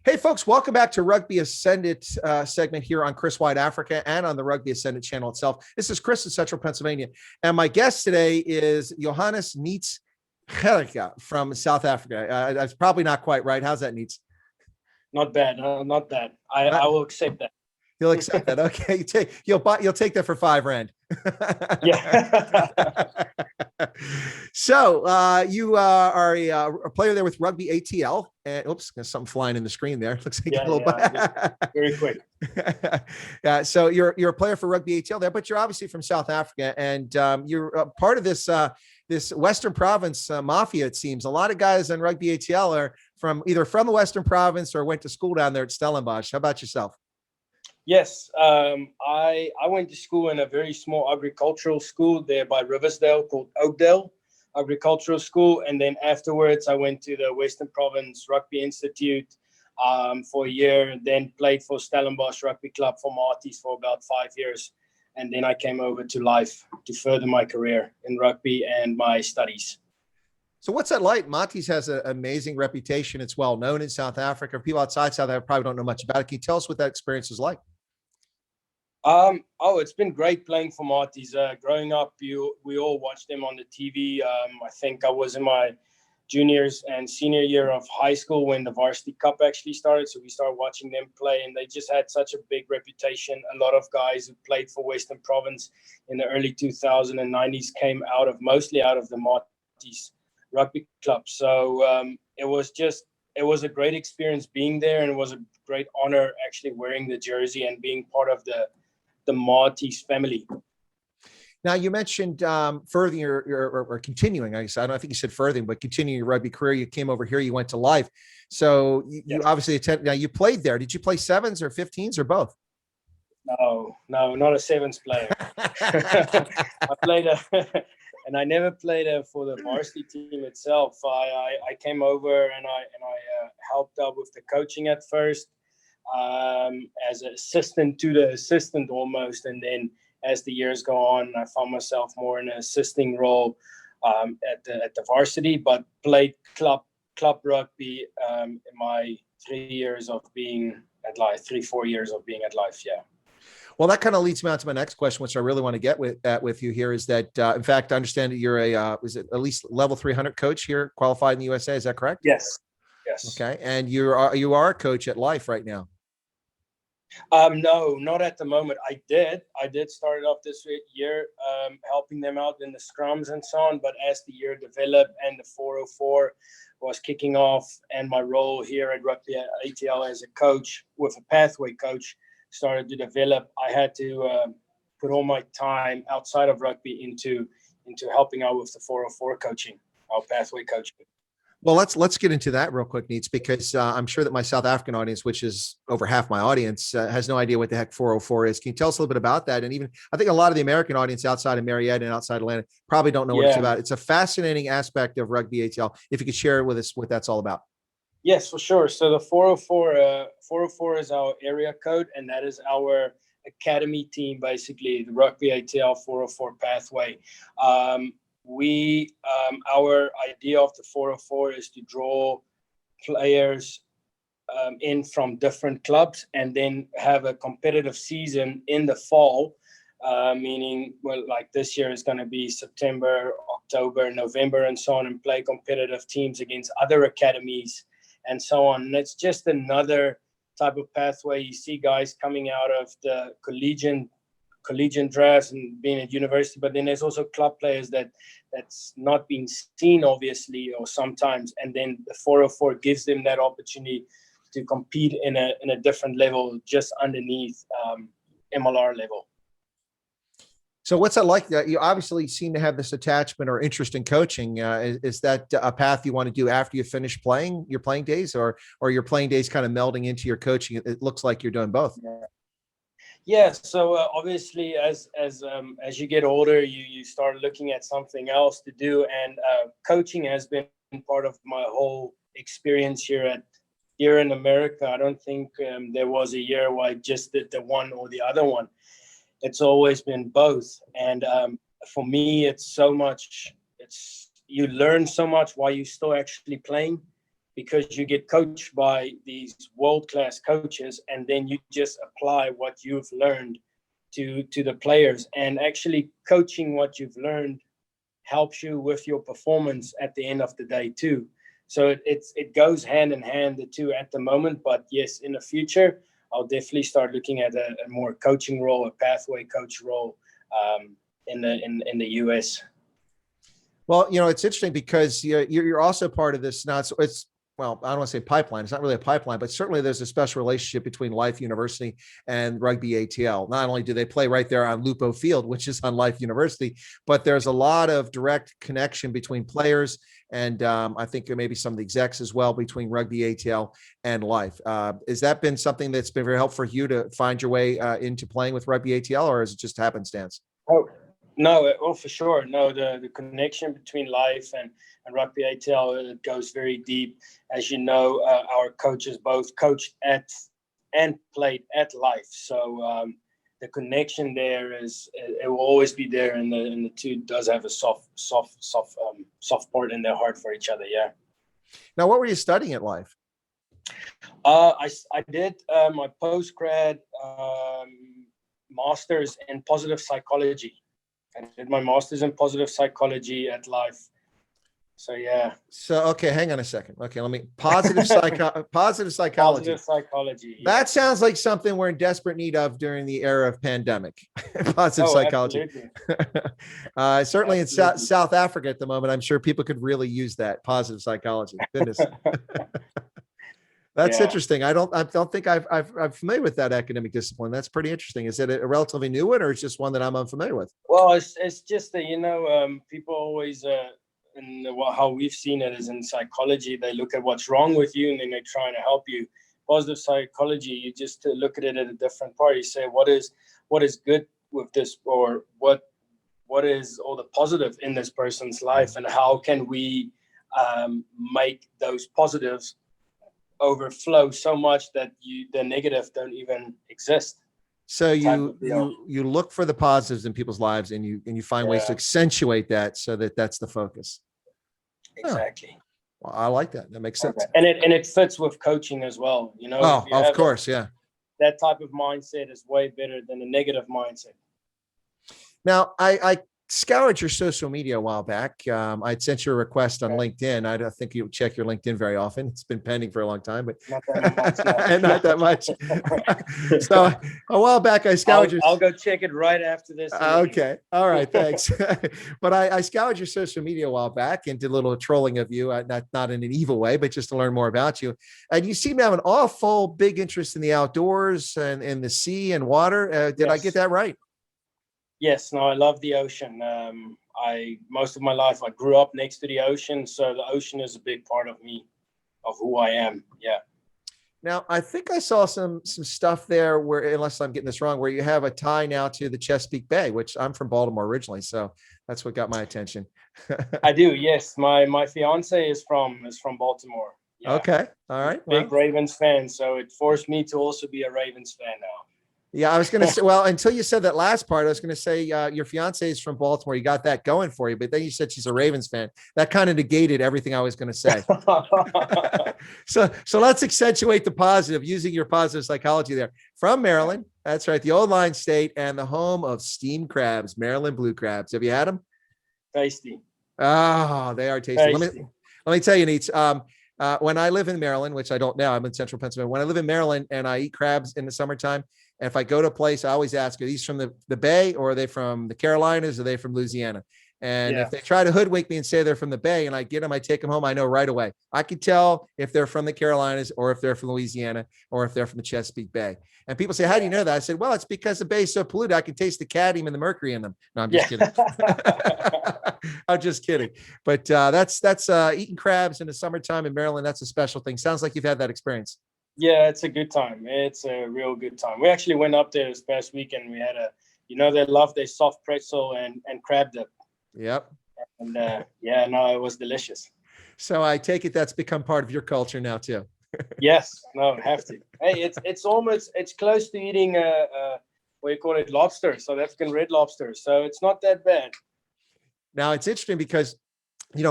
Hey, folks, welcome back to Rugby Ascendant segment here on Chris Wyatt Africa and on the Rugby Ascendant channel itself. This is Chris in Central Pennsylvania. And my guest today is Johannes Neets Gericke from South Africa. That's probably not quite right. How's that, Neets? Not bad. Not bad. I will accept that. You'll accept that. Okay. You'll take that for $5 Rand. Yeah. So you are a player there with Rugby ATL. And oops, there's something flying in the screen there. Looks like a little very quick. Yeah. So you're a player for Rugby ATL there, but you're obviously from South Africa, and you're part of this this Western Province mafia. It seems a lot of guys on Rugby ATL are either from the Western Province or went to school down there at Stellenbosch. How about yourself? Yes, I went to school in a very small agricultural school there by Riversdale called Oakdale Agricultural School, and then afterwards I went to the Western Province Rugby Institute for a year, and then played for Stellenbosch Rugby Club for Marties for about 5 years, and then I came over to Life to further my career in rugby and my studies. So what's that like? Marties has an amazing reputation. It's well known in South Africa. People outside South Africa probably don't know much about it. Can you tell us what that experience is like? It's been great playing for Marties. Growing up, we all watched them on the TV. I think I was in my juniors and senior year of high school when the Varsity Cup actually started. So we started watching them play, and they just had such a big reputation. A lot of guys who played for Western Province in the early 2000s and 90s came mostly out of the Marties Rugby Club. So it was a great experience being there, and it was a great honor actually wearing the jersey and being part of the Marties family. Now, you mentioned furthering or continuing. I think you said furthering, but continuing your rugby career. You came over here. You went to Life. So you obviously attended. Now, you played there. Did you play sevens or 15s or both? No, not a sevens player. I played and I never played for the varsity team itself. I came over and I helped out with the coaching at first, as an assistant to the assistant almost, and then as the years go on, I found myself more in an assisting role at the varsity, but played club rugby in my 3 years of being at Life, 4 years of being at Life. Yeah. Well, that kind of leads me on to my next question, which I really want to get with you here. Is that in fact, I understand that you're is it at least level 300 coach here, qualified in the USA? Is that correct? Yes. Okay, and you are a coach at Life right now. No, not at the moment. I did start off this year helping them out in the scrums and so on, but as the year developed and the 404 was kicking off, and my role here at Rugby ATL as a coach with a pathway coach started to develop, I had to put all my time outside of rugby into helping out with the 404 coaching, our pathway coaching. Well, let's get into that real quick, Neets, because I'm sure that my South African audience, which is over half my audience, has no idea what the heck 404 is. Can you tell us a little bit about that? And even I think a lot of the American audience outside of Marietta and outside Atlanta probably don't know what it's about. It's a fascinating aspect of Rugby ATL. If you could share with us what that's all about. Yes, for sure. So the 404 is our area code, and that is our academy team, basically the Rugby ATL 404 pathway. Our idea of the 404 is to draw players in from different clubs and then have a competitive season in the fall, meaning, well, like this year is going to be September, October, November, and so on, and play competitive teams against other academies and so on. And it's just another type of pathway. You see guys coming out of the collegiate drafts and being at university, but then there's also club players that's not been seen, obviously, or sometimes, and then the 404 gives them that opportunity to compete in a different level, just underneath MLR level. So what's that like? You obviously seem to have this attachment or interest in coaching. Is that a path you want to do after you finish playing your playing days, or your playing days kind of melding into your coaching? It looks like you're doing both. Yeah. So obviously, as you get older, you start looking at something else to do, and coaching has been part of my whole experience here in America. I don't think there was a year where I just did the one or the other one. It's always been both, and for me, it's so much. You learn so much while you're still actually playing, because you get coached by these world-class coaches, and then you just apply what you've learned to the players. And actually coaching what you've learned helps you with your performance at the end of the day too. So it goes hand in hand, the two at the moment. But yes, in the future, I'll definitely start looking at a more coaching role, a pathway coach role in the US. Well, it's interesting because you're also part of this. Now it's well, I don't want to say pipeline. It's not really a pipeline, but certainly there's a special relationship between Life University and Rugby ATL. Not only do they play right there on Lupo Field, which is on Life University, but there's a lot of direct connection between players and I think maybe some of the execs as well between Rugby ATL and Life. Has that been something that's been very helpful for you to find your way into playing with Rugby ATL, or is it just happenstance? Oh, no, for sure. No, the connection between Life and Rugby ATL, it goes very deep. As you know, our coaches both coached at and played at Life. So the connection there it will always be there, and the two does have a soft part in their heart for each other. Yeah. Now, what were you studying at Life? I did my postgrad master's in positive psychology. I did my master's in positive psychology at Life. So yeah. So okay, hang on a second. Okay, let me positive psychology. Positive psychology. Yeah. That sounds like something we're in desperate need of during the era of pandemic. Positive psychology. Certainly absolutely. In South Africa at the moment, I'm sure people could really use that positive psychology. Goodness. That's interesting. I don't think I'm familiar with that academic discipline. That's pretty interesting. Is it a relatively new one, or it's just one that I'm unfamiliar with? Well, it's just that, people always, and how we've seen it is in psychology, they look at what's wrong with you and then they're trying to help you. Positive psychology, you just look at it at a different part. You say, what is good with this, or what is all the positive in this person's life, and how can we make those positives overflow so much that the negative don't even exist. So you look for the positives in people's lives, and you find ways to accentuate that so that that's the focus. Exactly. Oh, well, I like that. That makes sense. Okay. And it fits with coaching as well. Oh, of course. Yeah. That type of mindset is way better than a negative mindset. Now, I scoured your social media a while back. I'd sent you a request on LinkedIn. I don't think you check your LinkedIn very often. It's been pending for a long time, but not that much. So a while back, I scoured I'll go check it right after this. Okay. All right. Thanks. But I scoured your social media a while back and did a little trolling of you, not in an evil way, but just to learn more about you. And you seem to have an awful big interest in the outdoors and in the sea and water. Did I get that right? Yes, no, I love the ocean. Most of my life, I grew up next to the ocean. So the ocean is a big part of me, of who I am. Yeah. Now, I think I saw some stuff there where, unless I'm getting this wrong, where you have a tie now to the Chesapeake Bay, which I'm from Baltimore originally. So that's what got my attention. I do. Yes. My fiance is from Baltimore. Yeah. Okay. All right. Big Ravens fan. So it forced me to also be a Ravens fan now. Yeah, I was going to say, well, until you said that last part, I was going to say your fiance is from Baltimore. You got that going for you, but then you said she's a Ravens fan. That kind of negated everything I was going to say. So let's accentuate the positive using your positive psychology there. From Maryland, that's right, the old line state and the home of steamed crabs, Maryland blue crabs. Have you had them? Tasty. Oh, they are tasty. Let me tell you, Neets. When I live in Maryland, which I don't now, I'm in central Pennsylvania. When I live in Maryland and I eat crabs in the summertime, and if I go to a place, I always ask, are these from the Bay, or are they from the Carolinas? Or are they from Louisiana? And if they try to hoodwink me and say they're from the Bay and I get them, I take them home, I know right away. I can tell if they're from the Carolinas or if they're from Louisiana or if they're from the Chesapeake Bay. And people say, how do you know that? I said, well, it's because the Bay is so polluted. I can taste the cadmium and the mercury in them. No, I'm just kidding. I'm just kidding. But that's eating crabs in the summertime in Maryland. That's a special thing. Sounds like you've had that experience. Yeah, it's a good time. It's a real good time. We actually went up there this past weekend. We had they love their soft pretzel and crab dip. Yep. And it was delicious. So I take it that's become part of your culture now too. Yes, no, have to. Hey, it's close to eating what you call it, lobster, South African red lobster. So it's not that bad. Now it's interesting because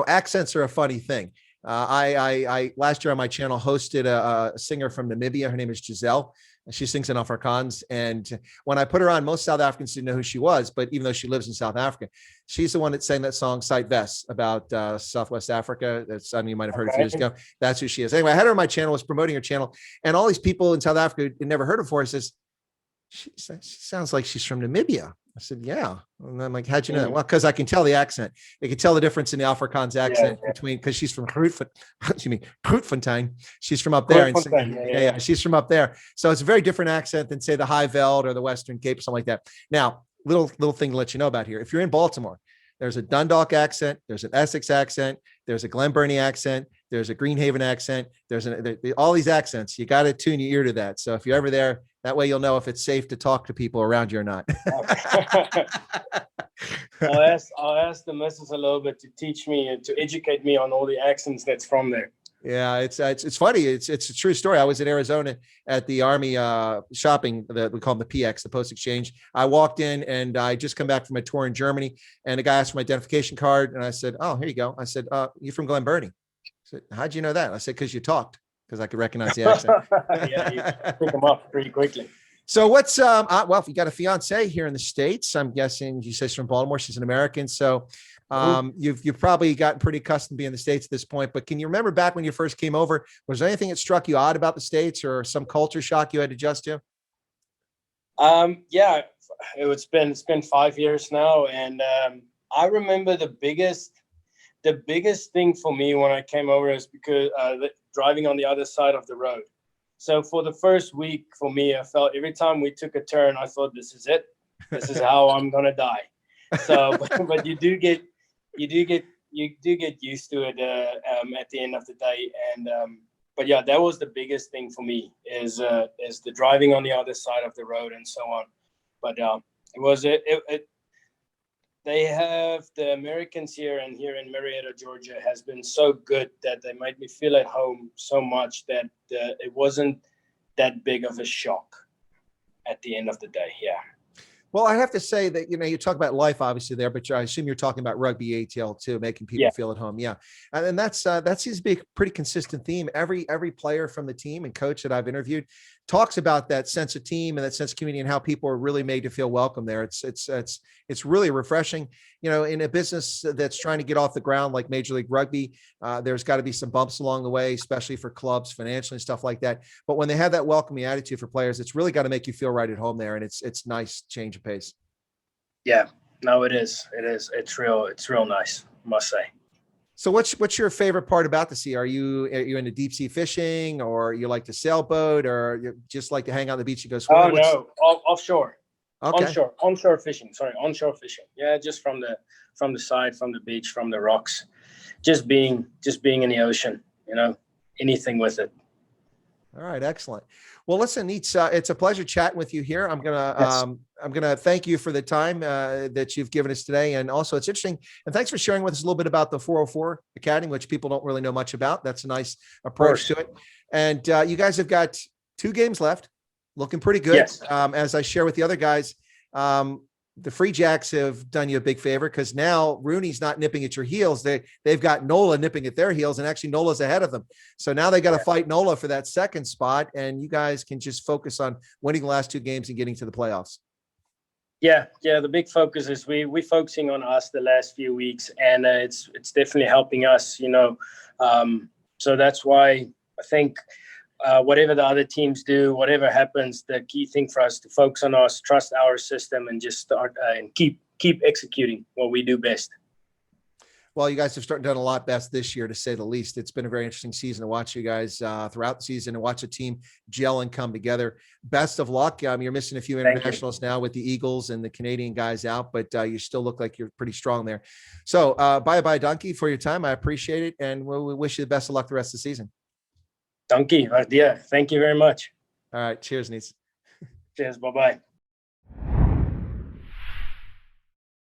accents are a funny thing. I last year on my channel hosted a singer from Namibia. Her name is Giselle. She sings in Afrikaans. And when I put her on, most South Africans didn't know who she was. But even though she lives in South Africa, she's the one that sang that song Sight Vest about Southwest Africa. That's, I mean, you might have heard a few years ago. That's who she is. Anyway, I had her on my channel, was promoting her channel. And all these people in South Africa who never heard of her says, she sounds like she's from Namibia. I said, yeah. And I'm like, how'd you know that? Well, because I can tell the accent. They can tell the difference in the Afrikaans accent between, because she's from Grootfontein. She's from up there. And she's from up there. So it's a very different accent than, say, the High Veld or the Western Cape or something like that. Now, little thing to let you know about here. If you're in Baltimore, there's a Dundalk accent, there's an Essex accent, there's a Glen Burnie accent, there's a Greenhaven accent, there's all these accents. You got to tune your ear to that. So if you're ever there, that way you'll know if it's safe to talk to people around you or not. I'll ask the missus a little bit to teach me and to educate me on all the accents that's from there. Yeah, it's funny. It's a true story. I was in Arizona at the Army shopping that we call them the PX, the Post Exchange. I walked in and I just come back from a tour in Germany, and the guy asked for my identification card, and I said, "Oh, here you go." I said, "You from Glen Burnie?" I said, "How'd you know that?" I said, "Because you talked." Because I could recognize the accent. Yeah, you pick them up pretty quickly. So what's well, if you got a fiance here in the States, I'm guessing you say she's from Baltimore, she's an American. So you've probably gotten pretty accustomed to being in the States at this point. But can you remember back when you first came over, was there anything that struck you odd about the States or some culture shock you had to adjust to? Yeah, it's been 5 years now, and I remember the biggest thing for me when I came over is because driving on the other side of the road. So for the first week for me, I felt every time we took a turn, I thought, this is it. This is how I'm going to die. So, but you do get used to it at the end of the day. And, but yeah, that was the biggest thing for me is the driving on the other side of the road and so on. But they have the Americans here in Marietta, Georgia, has been so good that they made me feel at home so much that it wasn't that big of a shock at the end of the day. Yeah. Well, I have to say that, you talk about life obviously there, but I assume you're talking about Rugby ATL too, making people feel at home. Yeah. And that seems to be a pretty consistent theme. Every player from the team and coach that I've interviewed talks about that sense of team and that sense of community and how people are really made to feel welcome there. It's really refreshing, in a business that's trying to get off the ground like Major League Rugby. There's got to be some bumps along the way, especially for clubs financially and stuff like that. But when they have that welcoming attitude for players, it's really got to make you feel right at home there. And it's nice change of pace. Yeah, no, it is. It's real nice, I must say. So what's your favorite part about the sea? Are you into deep sea fishing, or you like to sailboat, or you just like to hang out on the beach and go swimming? Oh, no, offshore. Okay. Onshore fishing. Sorry, onshore fishing. Yeah, just from the side, from the beach, from the rocks, just being in the ocean. Anything with it. All right, excellent. Well, listen, Neets, it's a pleasure chatting with you here. I'm gonna thank you for the time that you've given us today, and also it's interesting. And thanks for sharing with us a little bit about the 404 Academy, which people don't really know much about. That's a nice approach to it. And you guys have got 2 games left, looking pretty good. Yes. As I share with the other guys, the Free Jacks have done you a big favor because now Rooney's not nipping at your heels. They've got NOLA nipping at their heels, and actually NOLA's ahead of them. So now they got to fight NOLA for that second spot, and you guys can just focus on winning the last 2 games and getting to the playoffs. Yeah. The big focus is we focusing on us the last few weeks, and it's definitely helping us. So that's why I think. Whatever the other teams do, whatever happens, the key thing for us to focus on us, trust our system, and just start and keep executing what we do best. Well, you guys have done a lot best this year, to say the least. It's been a very interesting season to watch you guys throughout the season and watch a team gel and come together. Best of luck. You're missing a few internationals now with the Eagles and the Canadian guys out, but you still look like you're pretty strong there. So bye, Donkey, for your time. I appreciate it, and we wish you the best of luck the rest of the season. Donkey, yeah, thank you very much. All right, cheers, Neets. Cheers, bye-bye.